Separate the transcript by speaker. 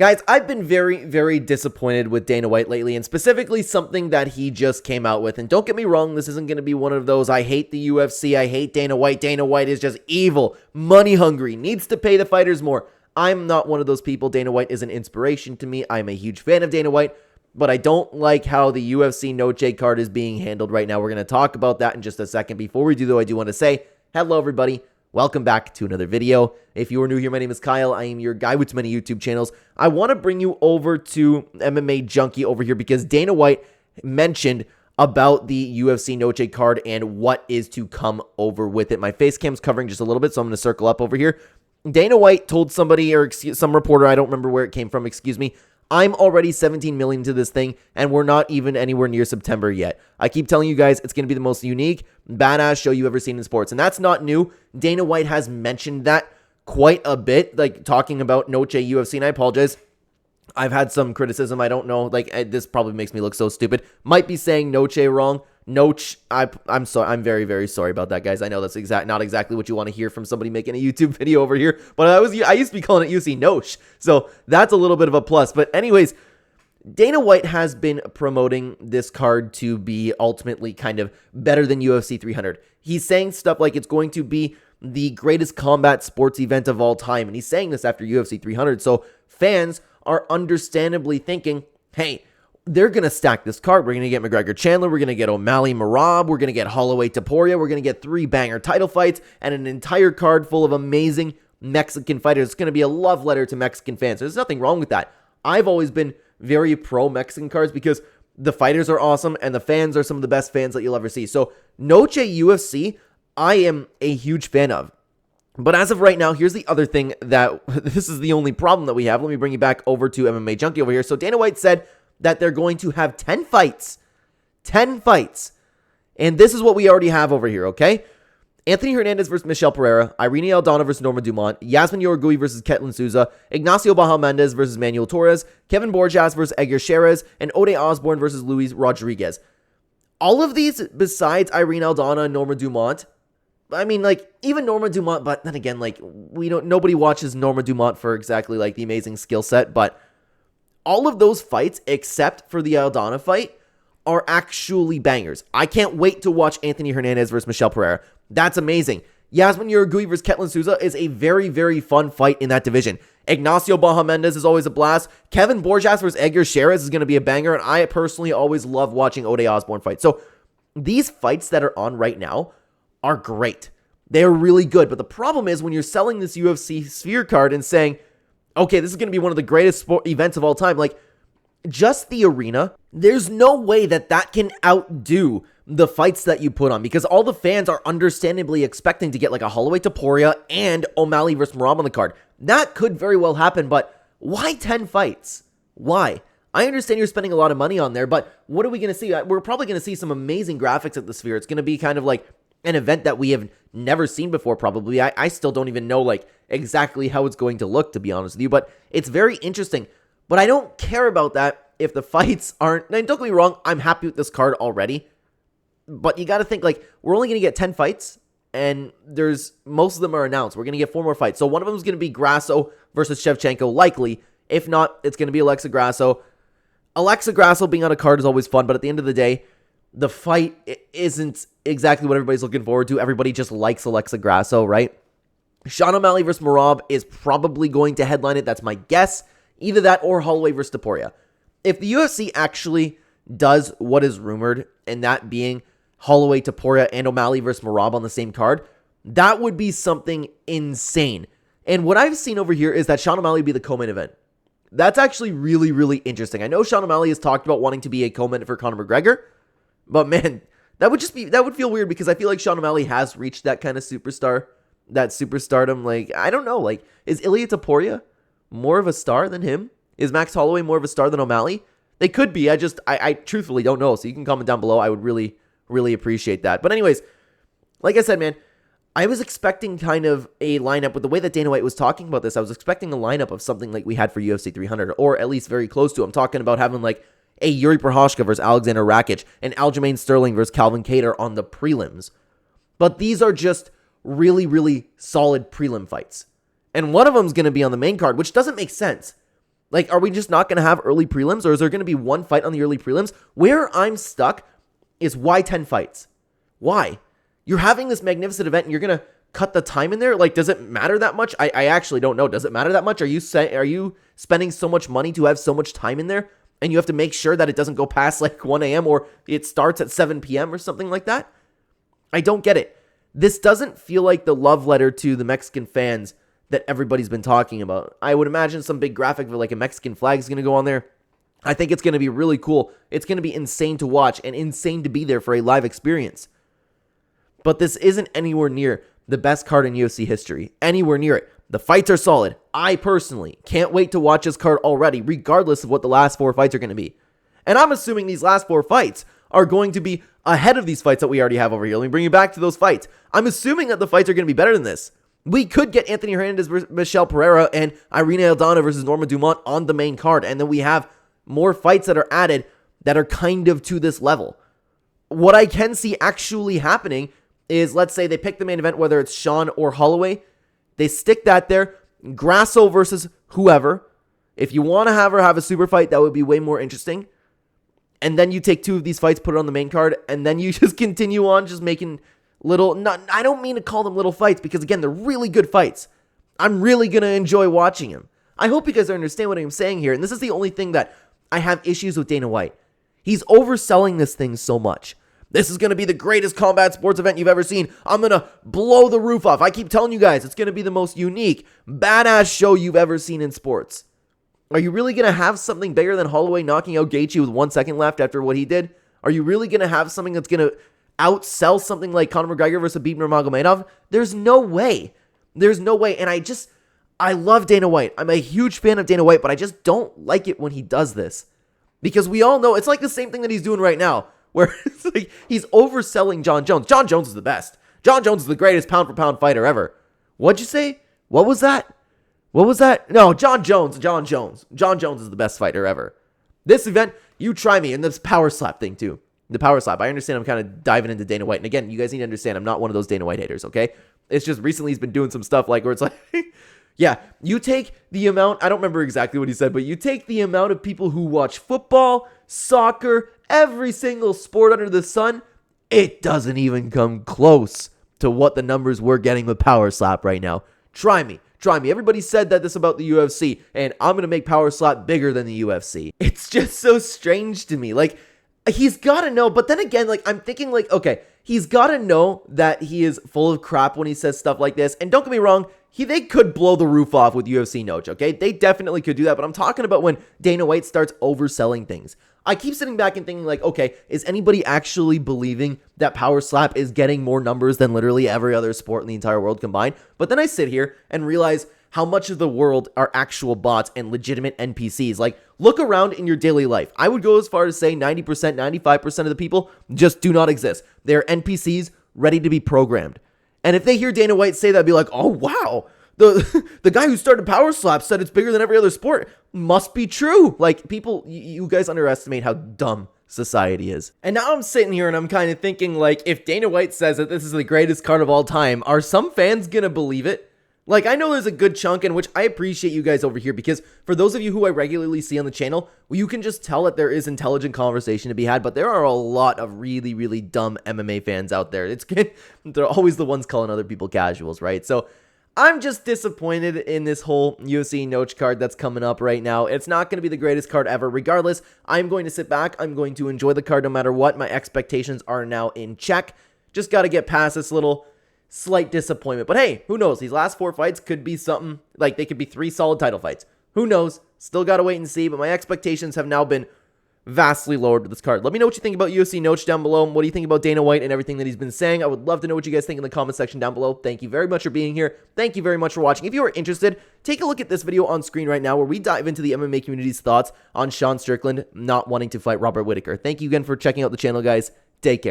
Speaker 1: Guys, I've been very, very disappointed with Dana White lately, and specifically something that he just came out with. And don't get me wrong, this isn't going to be one of those, I hate the UFC, I hate Dana White. Dana White is just evil, money hungry, needs to pay the fighters more. I'm not one of those people. Dana White is an inspiration to me. I'm a huge fan of Dana White, but I don't like how the UFC Noche card is being handled right now. We're going to talk about that in just a second. Before we do, though, I do want to say, hello, everybody. Welcome back to another video. If you are new here, my name is Kyle. I am your guy with many YouTube channels. I want to bring you over to MMA Junkie over here because Dana White mentioned about the UFC Noche card and what is to come over with it. My face cam's covering just a little bit, so I'm going to circle up over here. Dana White told somebody, or some reporter, I don't remember where it came from, excuse me, I'm already 17 million to this thing, and we're not even anywhere near September yet. I keep telling you guys, it's going to be the most unique, badass show you've ever seen in sports, and that's not new. Dana White has mentioned that quite a bit, like talking about Noche UFC, and I apologize. I've had some criticism. I don't know, like this probably makes me look so stupid. Might be saying Noche wrong. Noche, I'm sorry. I'm very, very sorry about that, guys. I know that's not exactly what you want to hear from somebody making a YouTube video over here, but I used to be calling it UFC Noche, so that's a little bit of a plus. But anyways, Dana White has been promoting this card to be ultimately kind of better than UFC 300. He's saying stuff like it's going to be the greatest combat sports event of all time, and he's saying this after UFC 300, so fans are understandably thinking, hey, they're going to stack this card. We're going to get McGregor Chandler. We're going to get O'Malley Merab. We're going to get Holloway Topuria. We're going to get 3 banger title fights and an entire card full of amazing Mexican fighters. It's going to be a love letter to Mexican fans. There's nothing wrong with that. I've always been very pro Mexican cards because the fighters are awesome and the fans are some of the best fans that you'll ever see. So Noche UFC, I am a huge fan of. But as of right now, here's the other thing that this is the only problem that we have. Let me bring you back over to MMA Junkie over here. So Dana White said that they're going to have 10 fights. 10 fights. And this is what we already have over here, okay? Anthony Hernandez versus Michelle Pereira, Irene Aldana versus Norma Dumont, Yasmin Yorgui versus Ketlin Souza, Ignacio Bahamondes versus Manuel Torres, Kevin Borjas versus Edgar Sherez, and Ode Osborne versus Luis Rodriguez. All of these, besides Irene Aldana and Norma Dumont, I mean, like, even Norma Dumont, but then again, like, nobody watches Norma Dumont for exactly, like, the amazing skill set, but all of those fights, except for the Aldana fight, are actually bangers. I can't wait to watch Anthony Hernandez versus Michelle Pereira. That's amazing. Yasmin Yorgui versus Ketlin Souza is a very, very fun fight in that division. Ignacio Bahamondes is always a blast. Kevin Borjas versus Edgar Sherez is going to be a banger, and I personally always love watching Ode Osborne fight. So these fights that are on right now are great. They're really good, but the problem is when you're selling this UFC Sphere card and saying, okay, this is going to be one of the greatest events of all time, like, just the arena, there's no way that can outdo the fights that you put on because all the fans are understandably expecting to get like a Holloway Topuria and O'Malley versus Merab on the card. That could very well happen, but why 10 fights? Why? I understand you're spending a lot of money on there, but what are we going to see? We're probably going to see some amazing graphics at the Sphere. It's going to be kind of like an event that we have never seen before, probably. I still don't even know like exactly how it's going to look, to be honest with you, but it's very interesting. But I don't care about that if the fights aren't, and don't get me wrong, I'm happy with this card already, but you got to think like, we're only going to get 10 fights, and most of them are announced. We're going to get 4 more fights. So one of them is going to be Grasso versus Shevchenko, likely. If not, it's going to be Alexa Grasso. Alexa Grasso being on a card is always fun, but at the end of the day, the fight isn't exactly what everybody's looking forward to. Everybody just likes Alexa Grasso, right? Sean O'Malley versus Merab is probably going to headline it. That's my guess. Either that or Holloway versus Topuria. If the UFC actually does what is rumored, and that being Holloway Topuria and O'Malley versus Merab on the same card, that would be something insane. And what I've seen over here is that Sean O'Malley be the co-main event. That's actually really, really interesting. I know Sean O'Malley has talked about wanting to be a co-main for Conor McGregor, but man, that would feel weird because I feel like Sean O'Malley has reached that kind of superstar, that superstardom. Like, I don't know, like, is Ilia Topuria more of a star than him? Is Max Holloway more of a star than O'Malley? They could be. I truthfully don't know. So you can comment down below. I would really, really appreciate that. But anyways, like I said, man, I was expecting kind of a lineup with the way that Dana White was talking about this. I was expecting a lineup of something like we had for UFC 300, or at least very close to. I'm talking about having like a Yuri Prochazka versus Alexander Rakic and Aljamain Sterling versus Calvin Kattar on the prelims. But these are just really, really solid prelim fights. And one of them is going to be on the main card, which doesn't make sense. Like, are we just not going to have early prelims, or is there going to be one fight on the early prelims? Where I'm stuck is why 10 fights? Why? You're having this magnificent event and you're going to cut the time in there? Like, does it matter that much? I actually don't know. Does it matter that much? Are you spending so much money to have so much time in there? And you have to make sure that it doesn't go past like 1 a.m. or it starts at 7 p.m. or something like that? I don't get it. This doesn't feel like the love letter to the Mexican fans that everybody's been talking about. I would imagine some big graphic with like a Mexican flag is going to go on there. I think it's going to be really cool. It's going to be insane to watch and insane to be there for a live experience. But this isn't anywhere near the best card in UFC history. Anywhere near it. The fights are solid. I personally can't wait to watch this card already, regardless of what the last 4 fights are going to be. And I'm assuming these last 4 fights are going to be ahead of these fights that we already have over here. Let me bring you back to those fights. I'm assuming that the fights are going to be better than this. We could get Anthony Hernandez versus Michelle Pereira and Irene Aldana versus Norma Dumont on the main card. And then we have more fights that are added that are kind of to this level. What I can see actually happening is, let's say they pick the main event, whether it's Sean or Holloway. They stick that there. Grasso versus whoever. If you want to have her have a super fight, that would be way more interesting. And then you take 2 of these fights, put it on the main card, and then you just continue on just making little... I don't mean to call them little fights, because again, they're really good fights. I'm really going to enjoy watching them. I hope you guys understand what I'm saying here. And this is the only thing that I have issues with Dana White. He's overselling this thing so much. This is going to be the greatest combat sports event you've ever seen. I'm going to blow the roof off. I keep telling you guys, it's going to be the most unique, badass show you've ever seen in sports. Are you really going to have something bigger than Holloway knocking out Gaethje with 1 second left after what he did? Are you really going to have something that's going to outsell something like Conor McGregor versus Khabib Nurmagomedov? There's no way. There's no way. And I love Dana White. I'm a huge fan of Dana White, but I just don't like it when he does this. Because we all know, it's like the same thing that he's doing right now, where it's like he's overselling Jon Jones. Jon Jones is the best. Jon Jones is the greatest pound-for-pound fighter ever. What'd you say? What was that? What was that? No, Jon Jones. Jon Jones is the best fighter ever. This event, you try me. And this power slap thing, too. The power slap. I understand I'm kind of diving into Dana White. And again, you guys need to understand, I'm not one of those Dana White haters, okay? It's just recently he's been doing some stuff like where it's like... Yeah, you take the amount... I don't remember exactly what he said, but you take the amount of people who watch football, soccer, every single sport under the sun, it doesn't even come close to what the numbers we're getting with Power Slap right now. Try me. Everybody said that this about the UFC, and I'm going to make Power Slap bigger than the UFC. It's just so strange to me. Like, he's got to know, but then again, like, I'm thinking, like, okay, he's got to know that he is full of crap when he says stuff like this, and don't get me wrong, they could blow the roof off with UFC Noche, okay? They definitely could do that, but I'm talking about when Dana White starts overselling things. I keep sitting back and thinking like, okay, is anybody actually believing that Power Slap is getting more numbers than literally every other sport in the entire world combined? But then I sit here and realize how much of the world are actual bots and legitimate NPCs. Like, look around in your daily life. I would go as far as say 90%, 95% of the people just do not exist. They're NPCs ready to be programmed. And if they hear Dana White say that, they'd be like, oh, wow. The guy who started Power Slap said it's bigger than every other sport. Must be true. Like, people, you guys underestimate how dumb society is. And now I'm sitting here and I'm kind of thinking, like, if Dana White says that this is the greatest card of all time, are some fans gonna believe it? Like, I know there's a good chunk, in which I appreciate you guys over here, because for those of you who I regularly see on the channel, well, you can just tell that there is intelligent conversation to be had, but there are a lot of really, really dumb MMA fans out there. They're always the ones calling other people casuals, right? So I'm just disappointed in this whole UFC Noche card that's coming up right now. It's not going to be the greatest card ever. Regardless, I'm going to sit back. I'm going to enjoy the card no matter what. My expectations are now in check. Just got to get past this little slight disappointment. But hey, who knows? These last 4 fights could be something. Like, they could be 3 solid title fights. Who knows? Still got to wait and see. But my expectations have now been vastly lowered with this card. Let me know what you think about UFC Noche down below. What do you think about Dana White and everything that he's been saying? I would love to know what you guys think in the comment section down below. Thank you very much for being here. Thank you very much for watching. If you are interested, take a look at this video on screen right now where we dive into the MMA community's thoughts on Sean Strickland not wanting to fight Robert Whittaker. Thank you again for checking out the channel, guys. Take care.